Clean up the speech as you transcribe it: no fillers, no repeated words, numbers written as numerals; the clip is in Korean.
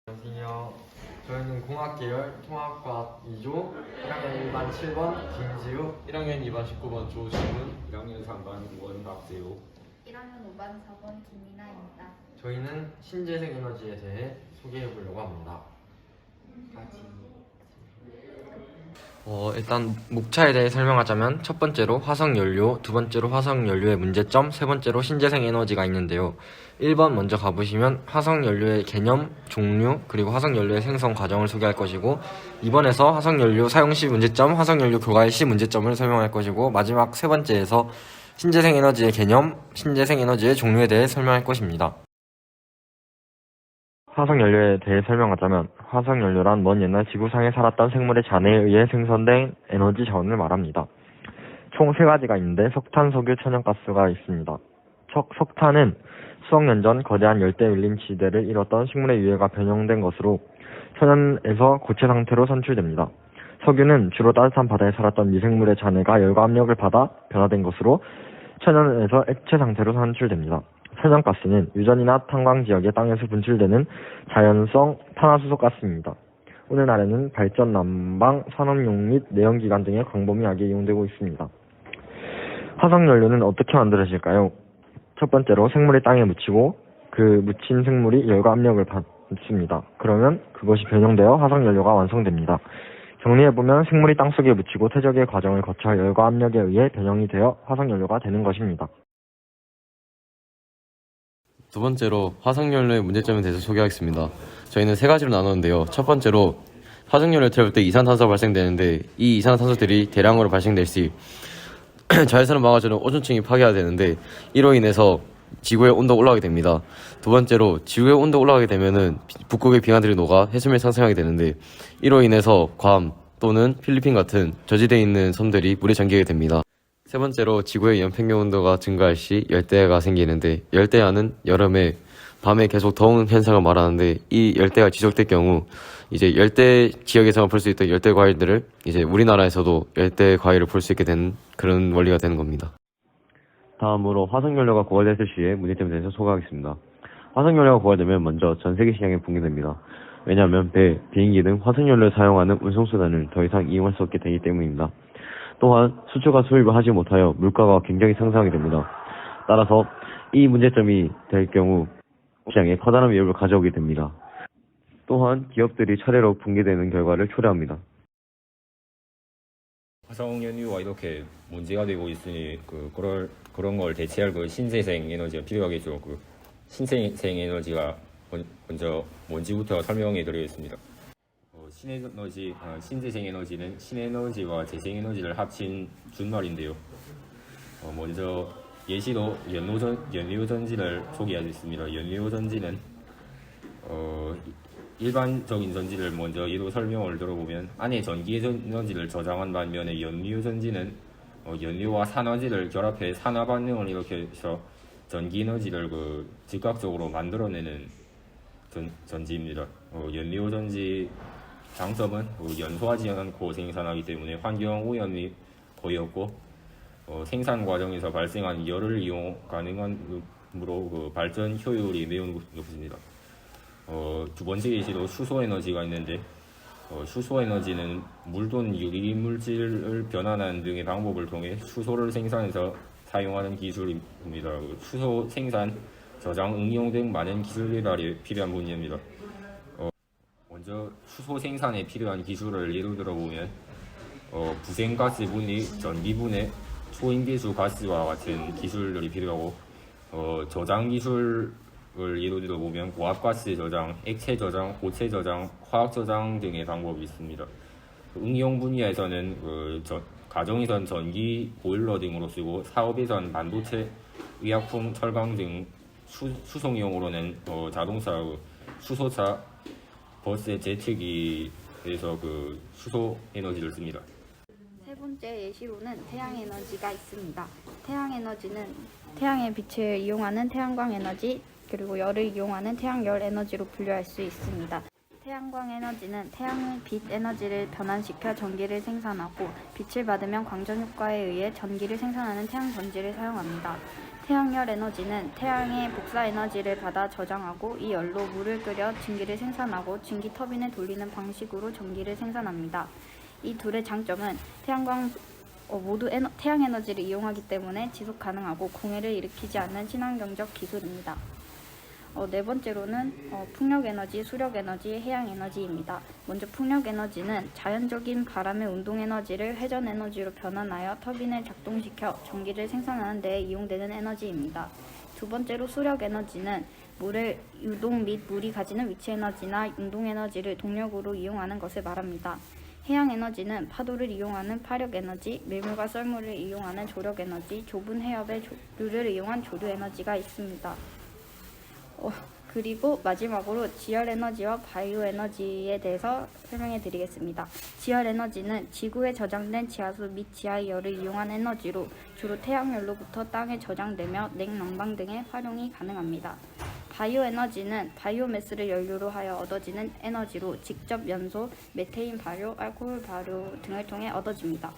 안녕하세요. 저희는 공학계열 통합과학 2조 1학년 2반 7번 김지우, 1학년 2반 19번 조시문, 1학년 3반 원박세호, 1학년 5반 4번 김이나입니다. 저희는 신재생 에너지에 대해 소개해 보려고 합니다. 일단 목차에 대해 설명하자면 첫 번째로 화석연료, 두 번째로 화석연료의 문제점, 세 번째로 신재생 에너지가 있는데요. 1번 먼저 가보시면 화석연료의 개념, 종류, 그리고 화석연료의 생성 과정을 소개할 것이고 2번에서 화석연료 사용 시 문제점, 화석연료 교과일 시 문제점을 설명할 것이고 마지막 세 번째에서 신재생 에너지의 개념, 신재생 에너지의 종류에 대해 설명할 것입니다. 화석연료에 대해 설명하자면 화석연료란 먼 옛날 지구상에 살았던 생물의 잔해에 의해 생성된 에너지 자원을 말합니다. 총 세 가지가 있는데 석탄, 석유, 천연가스가 있습니다. 석탄은 수억 년 전 거대한 열대 밀림 지대를 이뤘던 식물의 유해가 변형된 것으로 천연에서 고체 상태로 산출됩니다. 석유는 주로 따뜻한 바다에 살았던 미생물의 잔해가 열과 압력을 받아 변화된 것으로 천연에서 액체 상태로 산출됩니다. 천연가스는 유전이나 탄광 지역의 땅에서 분출되는 자연성 탄화수소 가스입니다. 오늘날에는 발전, 난방, 산업용 및 내연기관 등의 광범위하게 이용되고 있습니다. 화석연료는 어떻게 만들어질까요? 첫 번째로 생물이 땅에 묻히고 그 묻힌 생물이 열과 압력을 받습니다. 그러면 그것이 변형되어 화석연료가 완성됩니다. 정리해보면 생물이 땅속에 묻히고 퇴적의 과정을 거쳐 열과 압력에 의해 변형이 되어 화석연료가 되는 것입니다. 두 번째로 화석연료의 문제점에 대해서 소개하겠습니다. 저희는 세 가지로 나누는데요. 첫 번째로 화석연료를 태울 때 이산탄소가 발생되는데 이 이산탄소들이 대량으로 발생될 시 자외선을 막아주는 오존층이 파괴가 되는데 이로 인해서 지구의 온도가 올라가게 됩니다. 두 번째로 지구의 온도가 올라가게 되면은 북극의 빙하들이 녹아 해수면이 상승하게 되는데 이로 인해서 괌 또는 필리핀 같은 저지대에 있는 섬들이 물에 잠기게 됩니다. 세 번째로 지구의 연평균 온도가 증가할 시 열대야가 생기는데 열대야는 여름에 밤에 계속 더운 현상을 말하는데 이 열대가 지속될 경우 이제 열대 지역에서만 볼 수 있던 열대 과일들을 이제 우리나라에서도 열대 과일을 볼 수 있게 되는 그런 원리가 되는 겁니다. 다음으로 화석연료가 고갈됐을 시의 문제점에 대해서 소개하겠습니다. 화석연료가 고갈되면 먼저 전 세계 시장에 붕괴됩니다. 왜냐하면 배, 비행기 등 화석연료를 사용하는 운송수단을 더 이상 이용할 수 없게 되기 때문입니다. 또한 수출과 수입을 하지 못하여 물가가 굉장히 상승하게 됩니다. 따라서 이 문제점이 될 경우 시장에 커다란 위협을 가져오게 됩니다. 또한 기업들이 차례로 붕괴되는 결과를 초래합니다. 화석연료가 이렇게 문제가 되고 있으니 그런 걸 대체할 신재생 에너지가 필요하겠죠. 신재생 에너지가 먼저 뭔지부터 설명해 드리겠습니다. 신재생 에너지는 신에너지와 재생에너지를 합친 준말인데요. 먼저 예시로 연료전지를 소개하겠습니다. 연료전지는 일반적인 전지를 먼저 예로 설명을 들어보면 안에 전기 에너지를 저장한 반면에 연료전지는 연료와 산화제를 결합해 산화 반응을 일으켜서 전기 에너지를 즉각적으로 만들어내는 전지입니다. 연료전지 장점은 연소하지 않고 생산하기 때문에 환경 오염이 거의 없고 생산 과정에서 발생한 열을 이용 가능하므로 발전 효율이 매우 높습니다. 두 번째 예시로 수소에너지가 있는데 수소에너지는 물 또는 유리물질을 변환하는 등의 방법을 통해 수소를 생산해서 사용하는 기술입니다. 수소 생산, 저장, 응용 등 많은 기술 개발이 필요한 분야입니다. 먼저 수소 생산에 필요한 기술을 예로 들어보면 부생가스 분리, 전기분해, 초인계수 가스와 같은 기술들이 필요하고 저장 기술을 예로 들어보면 고압가스 저장, 액체 저장, 고체 저장, 화학 저장 등의 방법이 있습니다. 응용 분야에서는 가정에선 전기 보일러 등으로 쓰고 사업에선 반도체, 의약품, 철강 등 수송용으로는 자동차, 수소차, 버스의 제트기에서 수소 에너지를 씁니다. 세 번째 예시로는 태양에너지가 있습니다. 태양에너지는 태양의 빛을 이용하는 태양광 에너지, 그리고 열을 이용하는 태양열 에너지로 분류할 수 있습니다. 태양광 에너지는 태양의 빛 에너지를 변환시켜 전기를 생산하고 빛을 받으면 광전 효과에 의해 전기를 생산하는 태양 전지를 사용합니다. 태양열 에너지는 태양의 복사 에너지를 받아 저장하고 이 열로 물을 끓여 증기를 생산하고 증기 터빈을 돌리는 방식으로 전기를 생산합니다. 이 둘의 장점은 태양광 모두 태양 에너지를 이용하기 때문에 지속 가능하고 공해를 일으키지 않는 친환경적 기술입니다. 네 번째로는 풍력 에너지, 수력 에너지, 해양 에너지입니다. 먼저 풍력 에너지는 자연적인 바람의 운동 에너지를 회전 에너지로 변환하여 터빈을 작동시켜 전기를 생산하는 데 이용되는 에너지입니다. 두 번째로 수력 에너지는 물의 유동 및 물이 가지는 위치 에너지나 운동 에너지를 동력으로 이용하는 것을 말합니다. 해양 에너지는 파도를 이용하는 파력 에너지, 밀물과 썰물을 이용하는 조력 에너지, 좁은 해협의 조류를 이용한 조류 에너지가 있습니다. 그리고 마지막으로 지열 에너지와 바이오 에너지에 대해서 설명해 드리겠습니다. 지열 에너지는 지구에 저장된 지하수 및 지하의 열을 이용한 에너지로 주로 태양열로부터 땅에 저장되며 냉난방 등의 활용이 가능합니다. 바이오 에너지는 바이오매스를 연료로 하여 얻어지는 에너지로 직접 연소, 메테인 발효, 알코올 발효 등을 통해 얻어집니다.